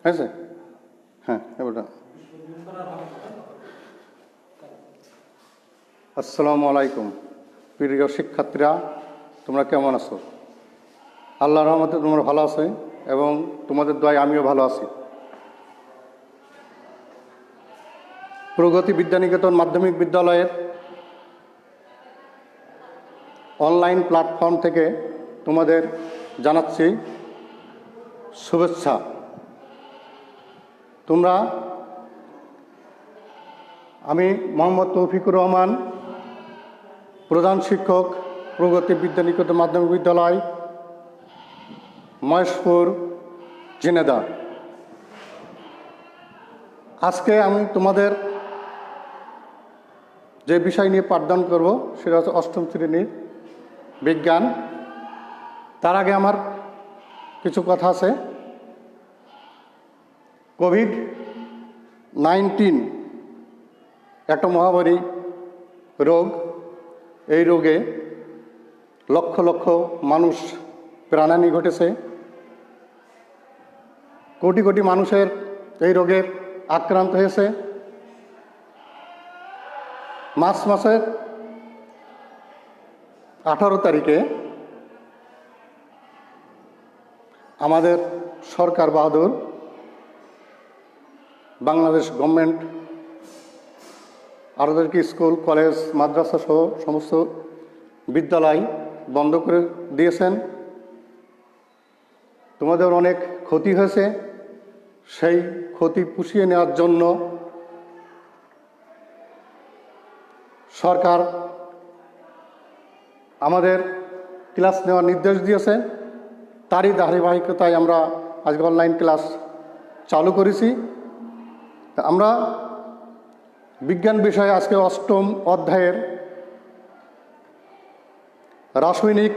হয়েছে? হ্যাঁ, এবার আসসালামু আলাইকুম। প্রিয় শিক্ষার্থীরা, তোমরা কেমন আছো? আল্লাহর রহমতে তোমরা ভালো আছো এবং তোমাদের দয়ায় আমিও ভালো আছি। প্রগতি বিদ্যানিকেতন মাধ্যমিক বিদ্যালয়ের অনলাইন প্ল্যাটফর্ম থেকে তোমাদের জানাচ্ছি শুভেচ্ছা। আমি মোহাম্মদ তৌফিকুর রহমান, প্রধান শিক্ষক, প্রগতি বিদ্যানিকেতন মাধ্যমিক বিদ্যালয়, মহেশপুর, ঝিনেদা। আজকে আমি তোমাদের যে বিষয় নিয়ে পাঠদান করব সেটা হচ্ছে অষ্টম শ্রেণীর বিজ্ঞান। তার আগে আমার কিছু কথা আছে। কোভিড-19 একটা মহামারী রোগ। এই রোগে লক্ষ লক্ষ মানুষ প্রাণহানি ঘটেছে। কোটি কোটি মানুষের এই রোগের আক্রান্ত হয়েছে। মার্চ মাসের 18 তারিখে আমাদের সরকার বাহাদুর বাংলাদেশ গভর্নমেন্ট আমাদেরকে স্কুল, কলেজ, মাদ্রাসা সহ সমস্ত বিদ্যালয় বন্ধ করে দিয়েছেন। তোমাদের অনেক ক্ষতি হয়েছে। সেই ক্ষতি পুষিয়ে নেওয়ার জন্য সরকার আমাদের ক্লাস নেওয়ার নির্দেশ দিয়েছে। তারই ধারাবাহিকতায় আমরা আজকে অনলাইন ক্লাস চালু করেছি। আমরা বিজ্ঞান বিষয়ে আজকে অষ্টম অধ্যায়ের রাসায়নিক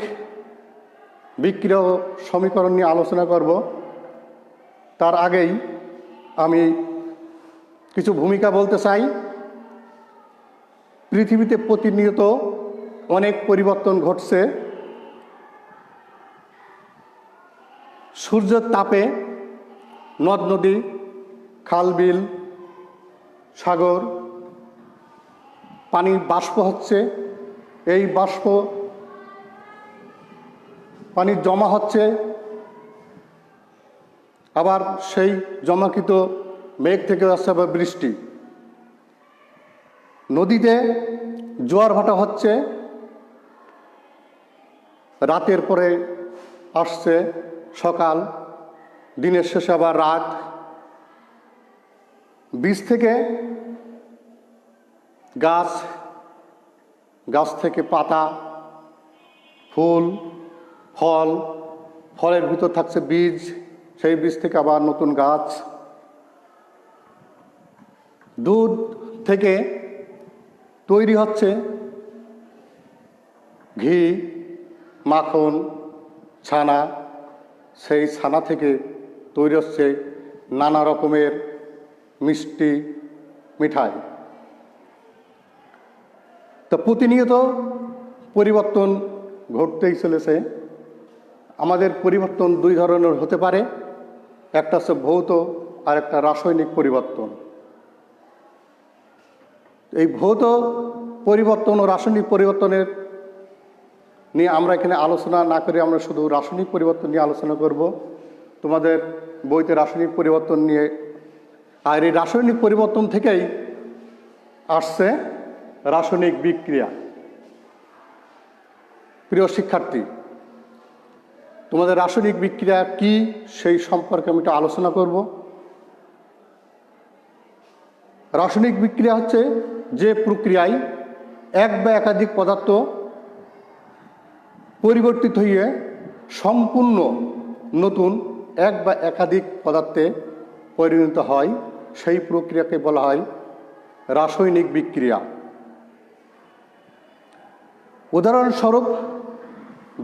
বিক্রিয়া ও সমীকরণ নিয়ে আলোচনা করব। তার আগেই আমি কিছু ভূমিকা বলতে চাই। পৃথিবীতে প্রতিনিয়ত অনেক পরিবর্তন ঘটছে। সূর্যের তাপে নদ নদী, খাল বিল, সাগর পানি বাষ্প হচ্ছে। এই বাষ্প পানি জমা হচ্ছে, আবার সেই জমাকৃত মেঘ থেকে আসছে আবার বৃষ্টি। নদীতে জোয়ার ভাটা হচ্ছে, রাতের পরে আসছে সকাল, দিনের শেষে আবার রাত। বীজ থেকে গাছ, গাছ থেকে পাতা, ফুল, ফল, ফলের ভিতর থাকছে বীজ, সেই বীজ থেকে আবার নতুন গাছ। দুধ থেকে তৈরি হচ্ছে ঘি, মাখন, ছানা। সেই ছানা থেকে তৈরি হচ্ছে নানা রকমের মিষ্টি, মিঠাই। তো প্রতিনিয়ত পরিবর্তন ঘটতেই চলেছে। আমাদের পরিবর্তন দুই ধরনের হতে পারে, একটা হচ্ছে ভৌত আর একটা রাসায়নিক পরিবর্তন। এই ভৌত পরিবর্তন ও রাসায়নিক পরিবর্তনের নিয়ে আমরা এখানে আলোচনা না করে আমরা শুধু রাসায়নিক পরিবর্তন নিয়ে আলোচনা করব। তোমাদের বইতে রাসায়নিক পরিবর্তন নিয়ে, আর এই রাসায়নিক পরিবর্তন থেকেই আসছে রাসায়নিক বিক্রিয়া। প্রিয় শিক্ষার্থী, তোমাদের রাসায়নিক বিক্রিয়া কি সেই সম্পর্কে আমি একটু আলোচনা করব। রাসায়নিক বিক্রিয়া হচ্ছে যে প্রক্রিয়ায় এক বা একাধিক পদার্থ পরিবর্তিত হয়ে সম্পূর্ণ নতুন এক বা একাধিক পদার্থে পরিণত হয়, সেই প্রক্রিয়াকে বলা হয় রাসায়নিক বিক্রিয়া। উদাহরণস্বরূপ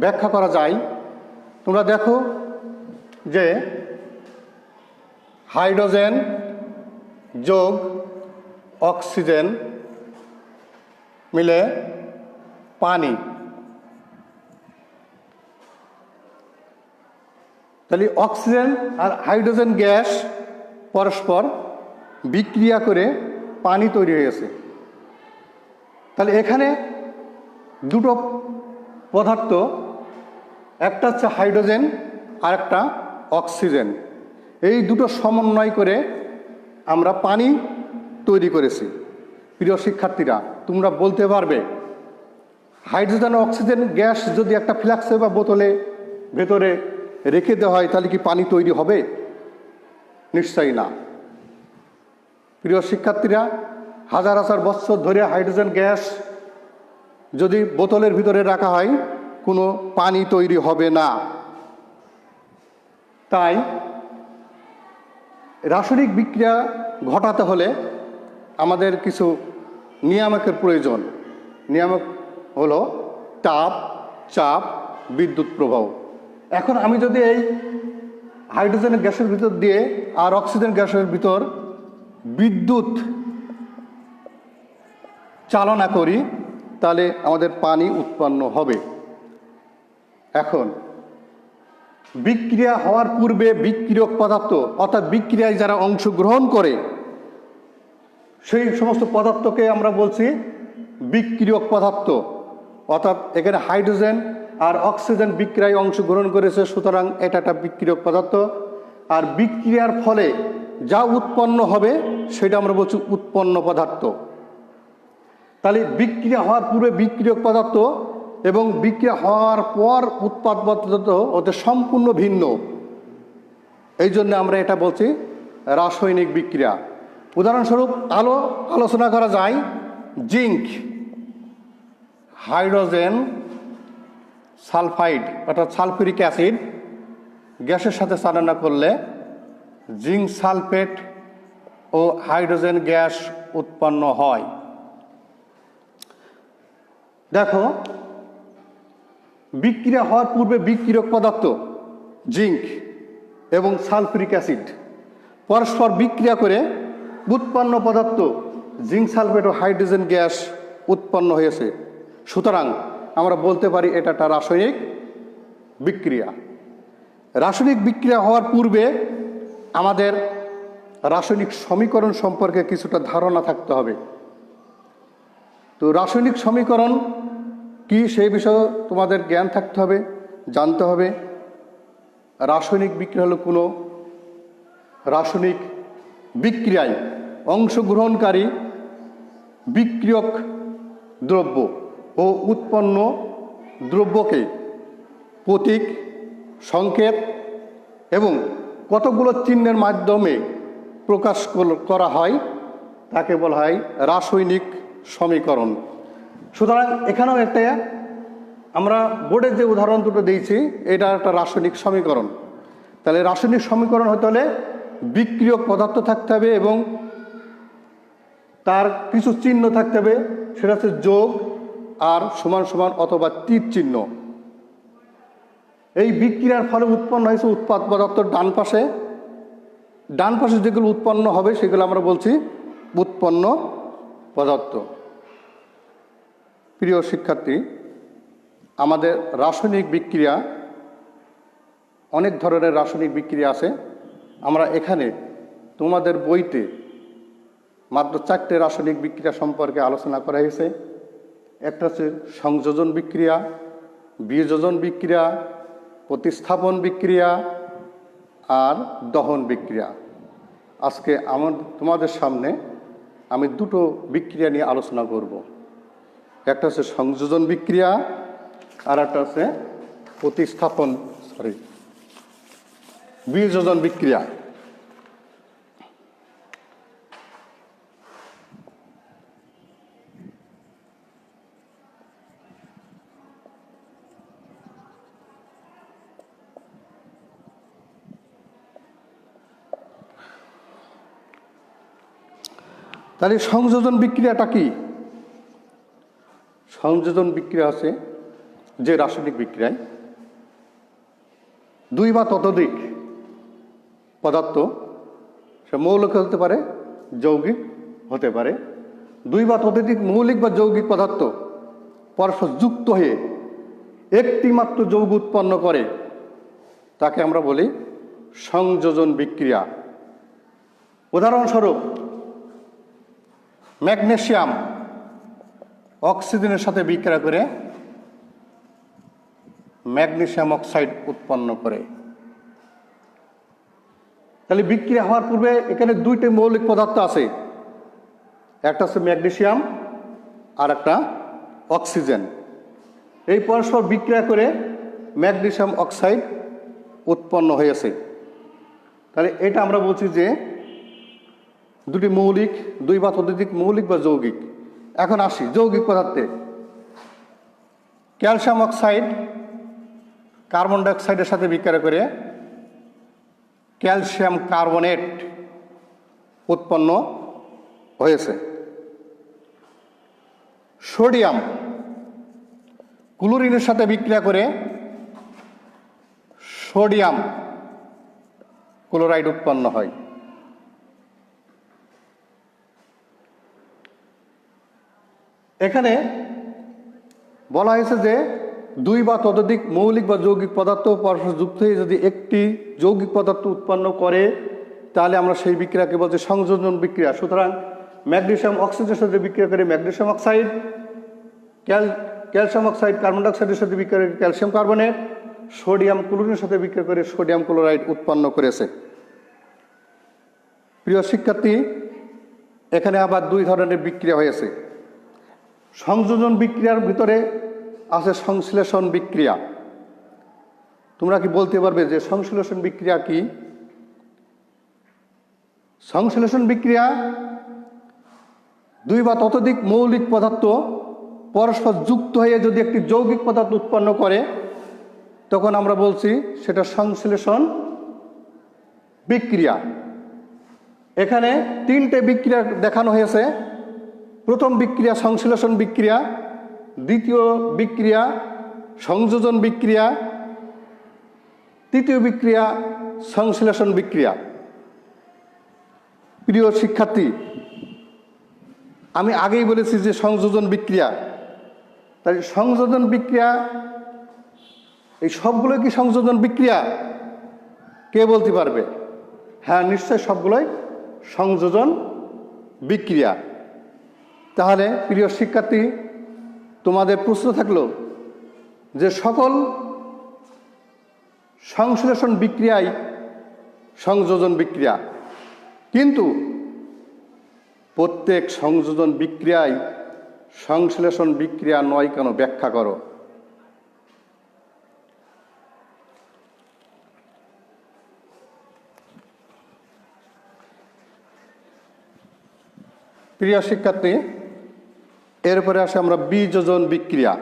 ব্যাখ্যা করা যায়। তোমরা দেখো যে হাইড্রোজেন যোগ অক্সিজেন মিলে পানি। তাহলে অক্সিজেন আর হাইড্রোজেন গ্যাস পরস্পর বিক্রিয়া করে পানি তৈরি হয়েছে। তাহলে এখানে দুটো পদার্থ, একটা হচ্ছে হাইড্রোজেন আর একটা অক্সিজেন, এই দুটো সমন্বয় করে আমরা পানি তৈরি করেছি। প্রিয় শিক্ষার্থীরা, তোমরা বলতে পারবে হাইড্রোজেন ও অক্সিজেন গ্যাস যদি একটা ফ্লাক্সে বা বোতলে ভেতরে রেখে দেওয়া হয় তাহলে কি পানি তৈরি হবে? নিশ্চয়ই না। প্রিয় শিক্ষার্থীরা, হাজার হাজার বছর ধরে হাইড্রোজেন গ্যাস যদি বোতলের ভিতরে রাখা হয় কোনো পানি তৈরি হবে না। তাই রাসায়নিক বিক্রিয়া ঘটাতে হলে আমাদের কিছু নিয়ামকের প্রয়োজন। নিয়ামক হলো তাপ, চাপ, বিদ্যুৎ প্রবাহ। এখন আমি যদি এই হাইড্রোজেন গ্যাসের ভিতর দিয়ে আর অক্সিজেন গ্যাসের ভিতর বিদ্যুৎ চালনা করি তাহলে আমাদের পানি উৎপন্ন হবে। এখন বিক্রিয়া হওয়ার পূর্বে বিক্রিয়ক পদার্থ অর্থাৎ বিক্রিয়ায় যারা অংশগ্রহণ করে সেই সমস্ত পদার্থকে আমরা বলছি বিক্রিয়ক পদার্থ। অর্থাৎ এখানে হাইড্রোজেন আর অক্সিজেন বিক্রিয়ায় অংশগ্রহণ করেছে, সুতরাং এটা একটা বিক্রিয়ক পদার্থ। আর বিক্রিয়ার ফলে যা উৎপন্ন হবে সেটা আমরা বলছি উৎপন্ন পদার্থ। তাহলে বিক্রিয়া হওয়ার পূর্বে বিক্রিয়ক পদার্থ এবং বিক্রিয়া হওয়ার পর উৎপাদ পদার্থ ওদের সম্পূর্ণ ভিন্ন। এই জন্য আমরা এটা বলছি রাসায়নিক বিক্রিয়া। উদাহরণস্বরূপ আলোচনা করা যায় জিঙ্ক, হাইড্রোজেন সালফাইড অর্থাৎ সালফিউরিক অ্যাসিড গ্যাসের সাথে চালনা করলে জিঙ্ক সালফেট ও হাইড্রোজেন গ্যাস উৎপন্ন হয়। দেখো, বিক্রিয়া হওয়ার পূর্বে বিক্রিয়ক পদার্থ জিঙ্ক এবং সালফিউরিক অ্যাসিড পরস্পর বিক্রিয়া করে উৎপন্ন পদার্থ জিঙ্ক সালফেট ও হাইড্রোজেন গ্যাস উৎপন্ন হয়েছে। সুতরাং আমরা বলতে পারি এটা একটা রাসায়নিক বিক্রিয়া। রাসায়নিক বিক্রিয়া হওয়ার পূর্বে আমাদের রাসায়নিক সমীকরণ সম্পর্কে কিছুটা ধারণা থাকতে হবে। তো রাসায়নিক সমীকরণ কি সেই বিষয়ে তোমাদের জ্ঞান থাকতে হবে, জানতে হবে। রাসায়নিক বিক্রিয়া হলো কোনো রাসায়নিক বিক্রিয়ায় অংশগ্রহণকারী বিক্রিয়ক দ্রব্য ও উৎপন্ন দ্রব্যকে প্রতীক, সংকেত এবং কতগুলো চিহ্নের মাধ্যমে প্রকাশ করা হয়, তাকে বলা হয় রাসায়নিক সমীকরণ। সুতরাং এখানেও একটা আমরা বোর্ডের যে উদাহরণ দুটো দিয়েছি এটা একটা রাসায়নিক সমীকরণ। তাহলে রাসায়নিক সমীকরণ হতে হলে বিক্রিয়ক পদার্থ থাকতে হবে এবং তার কিছু চিহ্ন থাকতে হবে, সেটা হচ্ছে যোগ আর সমান সমান অথবা তীর চিহ্ন। এই বিক্রিয়ার ফলে উৎপন্ন হয়েছে উৎপাদ পদার্থ ডান পাশে যেগুলো উৎপন্ন হবে সেগুলো আমরা বলছি উৎপন্ন পদার্থ। প্রিয় শিক্ষার্থী, আমাদের রাসায়নিক বিক্রিয়া, অনেক ধরনের রাসায়নিক বিক্রিয়া আছে। আমরা এখানে তোমাদের বইতে মাত্র 4টে রাসায়নিক বিক্রিয়া সম্পর্কে আলোচনা করা হয়েছে। একটা হচ্ছে সংযোজন বিক্রিয়া, বিয়োজন বিক্রিয়া, প্রতিস্থাপন বিক্রিয়া আর দহন বিক্রিয়া। আজকে তোমাদের সামনে আমি দুটো বিক্রিয়া নিয়ে আলোচনা করব। একটা হচ্ছে সংযোজন বিক্রিয়া আর একটা হচ্ছে বিয়োজন বিক্রিয়া। তাহলে সংযোজন বিক্রিয়াটা কি? সংযোজন বিক্রিয়া আছে যে রাসায়নিক বিক্রিয়ায় দুই বা ততোধিক পদার্থ, সে মৌলিক হতে পারে, যৌগিক হতে পারে, দুই বা ততোধিক মৌলিক বা যৌগিক পদার্থ পরস্পর যুক্ত হয়ে একটি মাত্র যৌগ উৎপন্ন করে, তাকে আমরা বলি সংযোজন বিক্রিয়া। উদাহরণস্বরূপ ম্যাগনেসিয়াম অক্সিজেনের সাথে বিক্রিয়া করে ম্যাগনেসিয়াম অক্সাইড উৎপন্ন করে। তাহলে বিক্রিয়া হওয়ার পূর্বে এখানে দুইটি মৌলিক পদার্থ আছে, একটা হচ্ছে ম্যাগনেসিয়াম আর একটা অক্সিজেন। এই পরস্পর বিক্রিয়া করে ম্যাগনেসিয়াম অক্সাইড উৎপন্ন হয়েছে। তাহলে এটা আমরা বলছি যে দুটি মৌলিক, দুই বা ততোধিক মৌলিক বা যৌগিক। এখন আসি যৌগিক পদার্থে। ক্যালসিয়াম অক্সাইড কার্বন ডাইঅক্সাইডের সাথে বিক্রিয়া করে ক্যালসিয়াম কার্বনেট উৎপন্ন হয়েছে। সোডিয়াম ক্লোরিনের সাথে বিক্রিয়া করে সোডিয়াম ক্লোরাইড উৎপন্ন হয়। এখানে বলা হয়েছে যে দুই বা ততোধিক মৌলিক বা যৌগিক পদার্থ পরস্পর যুক্ত হয়ে যদি একটি যৌগিক পদার্থ উৎপন্ন করে তাহলে আমরা সেই বিক্রিয়াকে বলছি সংযোজন বিক্রিয়া। সুতরাং ম্যাগনেসিয়াম অক্সিজেনের সাথে বিক্রিয়া করে magnesium oxide, calcium oxide carbon ডাইঅক্সাইডের সাথে বিক্রিয়া করে ক্যালসিয়াম কার্বনেট, সোডিয়াম ক্লোরিনের সাথে বিক্রিয়া করে সোডিয়াম ক্লোরাইড উৎপন্ন করেছে। প্রিয় শিক্ষার্থী, এখানে আবার দুই ধরনের বিক্রিয়া হয়েছে। সংযোজন বিক্রিয়ার ভিতরে আছে সংশ্লেষণ বিক্রিয়া। তোমরা কি বলতে পারবে যে সংশ্লেষণ বিক্রিয়া কি? সংশ্লেষণ বিক্রিয়া দুই বা ততোধিক মৌলিক পদার্থ পরস্পর যুক্ত হয়ে যদি একটি যৌগিক পদার্থ উৎপন্ন করে তখন আমরা বলছি সেটা সংশ্লেষণ বিক্রিয়া। এখানে তিনটে বিক্রিয়া দেখানো হয়েছে। প্রথম বিক্রিয়া সংশ্লেষণ বিক্রিয়া, দ্বিতীয় বিক্রিয়া সংযোজন বিক্রিয়া, তৃতীয় বিক্রিয়া সংশ্লেষণ বিক্রিয়া। প্রিয় শিক্ষার্থী, আমি আগেই বলেছি যে সংযোজন বিক্রিয়া, তাই সংযোজন বিক্রিয়া এই সবগুলো কি সংযোজন বিক্রিয়া? কে বলতে পারবে? হ্যাঁ, নিশ্চয় সবগুলোই সংযোজন বিক্রিয়া। তাহলে প্রিয় শিক্ষার্থী, তোমাদের প্রশ্ন থাকলো যে সকল সংশ্লেষণ বিক্রিয়াই সংযোজন বিক্রিয়া, কিন্তু প্রত্যেক সংযোজন বিক্রিয়ায় সংশ্লেষণ বিক্রিয়া নয় কেন? ব্যাখ্যা করো। প্রিয় শিক্ষার্থী, এরপরে আসে আমরা বিযোজন বিক্রিয়া।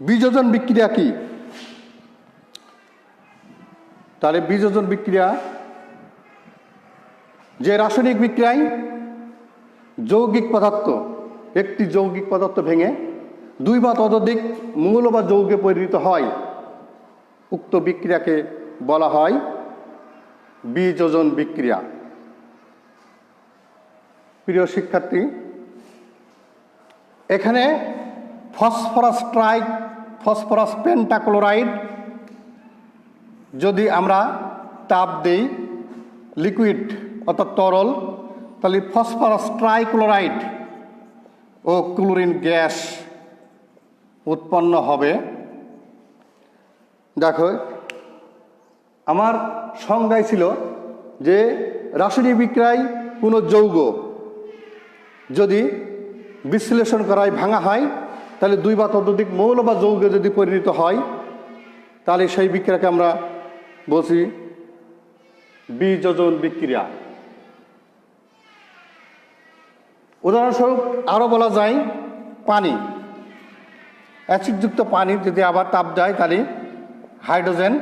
বিযোজন বিক্রিয়া কি? তাহলে বিযোজন বিক্রিয়া যে রাসায়নিক বিক্রিয়ায় যৌগিক পদার্থ একটি যৌগিক পদার্থ ভেঙে দুই বা ততোধিক মৌল বা যৌগে পরিণত হয়, উক্ত বিক্রিয়াকে বলা হয় বিযোজন বিক্রিয়া। প্রিয় শিক্ষার্থী, এখানে ফসফরাস পেন্টাক্লোরাইড যদি আমরা তাপ দেই, লিকুইড অর্থাৎ তরল, তাহলে ফসফরাস ট্রাইক্লোরাইড ও ক্লোরিন গ্যাস উৎপন্ন হবে। দেখো, আমার সংজ্ঞায় ছিল যে রাসায়নিক বিক্রিয়ায় কোনো যৌগ যদি বিশ্লেষণ করায় ভাঙা হয় তাহলে দুই বা ততোধিক মৌল বা যৌগে যদি পরিণত হয় তাহলে সেই বিক্রিয়াকে আমরা বলছি বিযোজন বিক্রিয়া। উদাহরণস্বরূপ আরও বলা যায় পানি, অ্যাসিডযুক্ত পানি যদি আবার তাপ দেয় তাহলে হাইড্রোজেন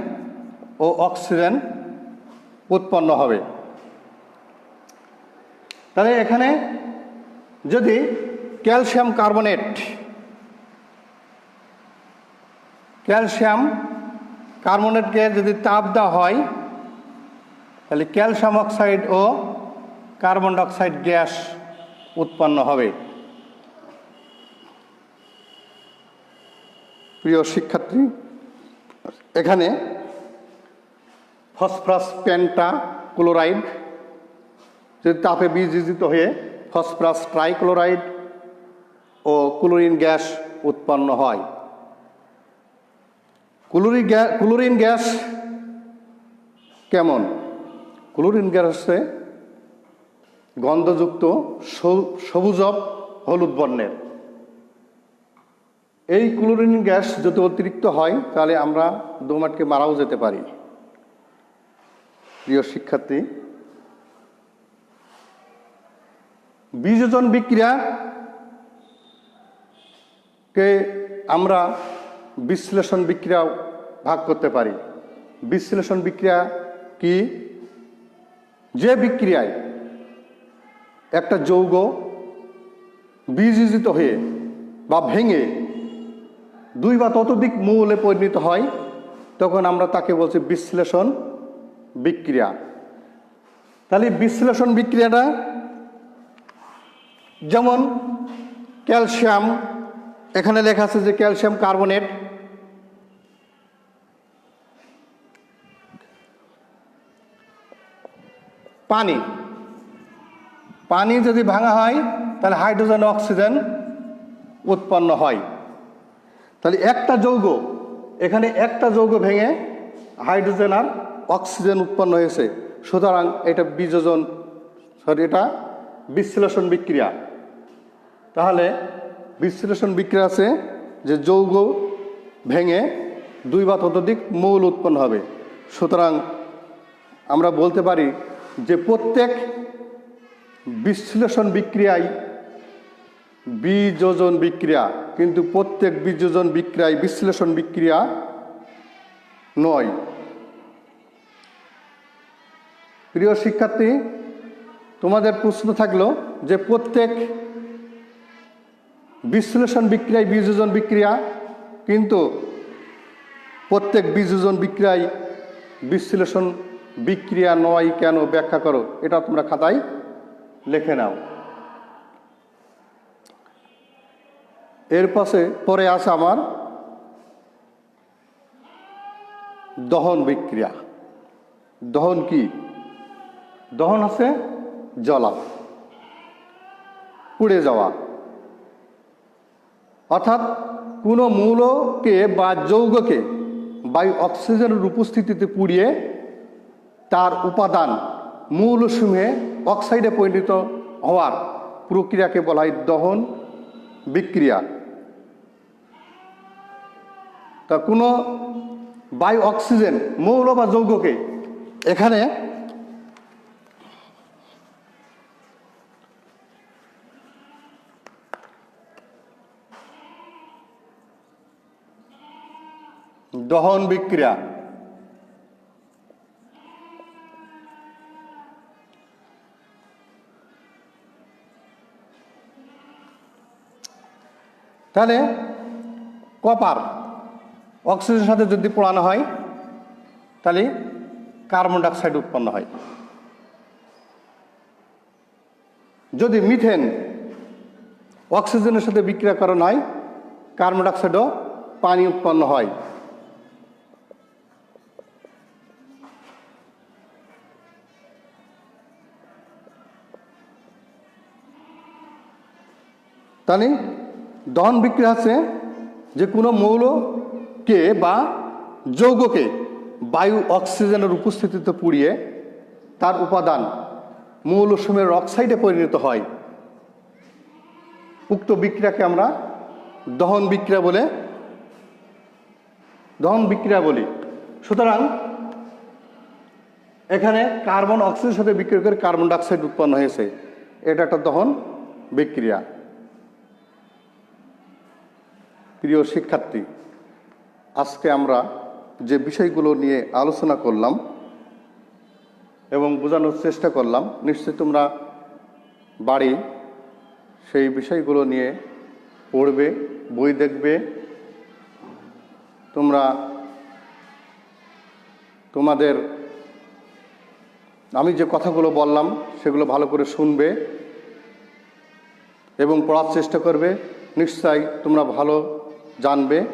ও অক্সিজেন উৎপন্ন হবে। তাহলে এখানে যদি ক্যালসিয়াম কার্বনেটকে যদি তাপ দেওয়া হয় তাহলে ক্যালসিয়াম অক্সাইড ও কার্বন ডাইঅক্সাইড গ্যাস উৎপন্ন হবে। প্রিয় শিক্ষার্থী, এখানে ফসফরাস পেন্টাক্লোরাইড যদি তাপে বিয়োজিত হয়ে ফসফরাস ট্রাইক্লোরাইড ও ক্লোরিন গ্যাস উৎপন্ন হয়। ক্লোরিন গ্যাস কেমন? ক্লোরিন গ্যাস হচ্ছে গন্ধযুক্ত সবুজ হলুদ বর্ণের। এই ক্লোরিন গ্যাস যদি অতিরিক্ত হয় তাহলে আমরা দোমটকে মারাও যেতে পারি। প্রিয় শিক্ষার্থী, বিযোজন বিক্রিয়াকে আমরা বিশ্লেষণ বিক্রিয়া ভাগ করতে পারি। বিশ্লেষণ বিক্রিয়া কি? যে বিক্রিয়ায় একটা যৌগ বিয়োজিত হয়ে বা ভেঙে দুই বা ততোধিক মৌলে পরিণত হয়, তখন আমরা তাকে বলছি বিশ্লেষণ বিক্রিয়া। তাহলে বিশ্লেষণ বিক্রিয়াটা যেমন ক্যালসিয়াম, এখানে লেখা আছে যে ক্যালসিয়াম কার্বনেট, পানি যদি ভাঙা হয় তাহলে হাইড্রোজেন অক্সিজেন উৎপন্ন হয়। তাহলে একটা যৌগ, এখানে একটা যৌগ ভেঙে হাইড্রোজেন আর অক্সিজেন উৎপন্ন হয়েছে, সুতরাং এটা এটা বিশ্লেষণ বিক্রিয়া। তাহলে বিশ্লেষণ বিক্রিয়া আছে যে যৌগ ভেঙে দুই বা ততোধিক মৌল উৎপন্ন হবে। সুতরাং আমরা বলতে পারি যে প্রত্যেক বিশ্লেষণ বিক্রিয়ায় বিযোজন বিক্রিয়া, কিন্তু প্রত্যেক বিযোজন বিক্রিয়ায় বিশ্লেষণ বিক্রিয়া নয়। প্রিয় শিক্ষার্থী, তোমাদের প্রশ্ন থাকলো যে প্রত্যেক বিশ্লেষণ বিক্রিয়ায় বিযোজন বিক্রিয়া, কিন্তু প্রত্যেক বিযোজন বিক্রিয়ায় বিশ্লেষণ বিক্রিয়া নয় কেন? ব্যাখ্যা করো। এটা তোমরা খাতায় লিখে নাও। এর পরে আছে আমার দহন বিক্রিয়া। দহন কি? দহন আছে জ্বলা, পুড়ে যাওয়া, অর্থাৎ কোনো মৌলকে বা যৌগকে বায়ু অক্সিজেনের উপস্থিতিতে পুড়িয়ে তার উপাদান মৌলসমূহে অক্সাইডে পরিণত হওয়ার প্রক্রিয়াকে বলা হয় দহন বিক্রিয়া। তা কোনো বায়ু অক্সিজেন মৌল বা যৌগকে এখানে দহন বিক্রিয়া, তাহলে কপার অক্সিজেনের সাথে যদি পোড়ানো হয় তাহলে কার্বন ডাইঅক্সাইড উৎপন্ন হয়। যদি মিথেন অক্সিজেনের সাথে বিক্রিয়াকরণ হয়, কার্বন ডাইঅক্সাইডও পানি উৎপন্ন হয়। তাহলে দহন বিক্রিয়া আছে যে কোনো মৌলকে বা যৌগকে বায়ু অক্সিজেনের উপস্থিতিতে পুড়িয়ে তার উপাদান মৌলসমূহের অক্সাইডে পরিণত হয়। উক্ত বিক্রিয়াকে আমরা দহন বিক্রিয়া বলি। সুতরাং এখানে কার্বন অক্সিজেনের সাথে বিক্রিয়া করে কার্বন ডাইঅক্সাইড উৎপন্ন হয়েছে, এটা একটা দহন বিক্রিয়া। প্রিয় শিক্ষার্থী, আজকে আমরা যে বিষয়গুলো নিয়ে আলোচনা করলাম এবং বোঝানোর চেষ্টা করলাম, নিশ্চয়ই তোমরা বাড়ি সেই বিষয়গুলো নিয়ে পড়বে, বই দেখবে, তোমরা তোমাদের আমি যে কথাগুলো বললাম সেগুলো ভালো করে শুনবে এবং পড়ার চেষ্টা করবে, নিশ্চয়ই তোমরা ভালো জানবে।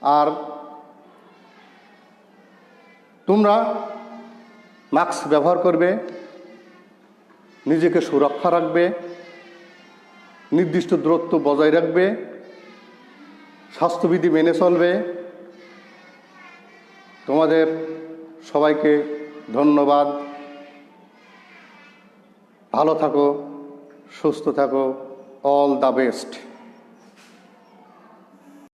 আর তোমরা মাস্ক ব্যবহার করবে, নিজেকে সুরক্ষা রাখবে, নির্দিষ্ট দূরত্ব বজায় রাখবে, স্বাস্থ্যবিধি মেনে চলবে। তোমাদের সবাইকে ধন্যবাদ। ভালো থাকো, সুস্থ থাকো। All the best.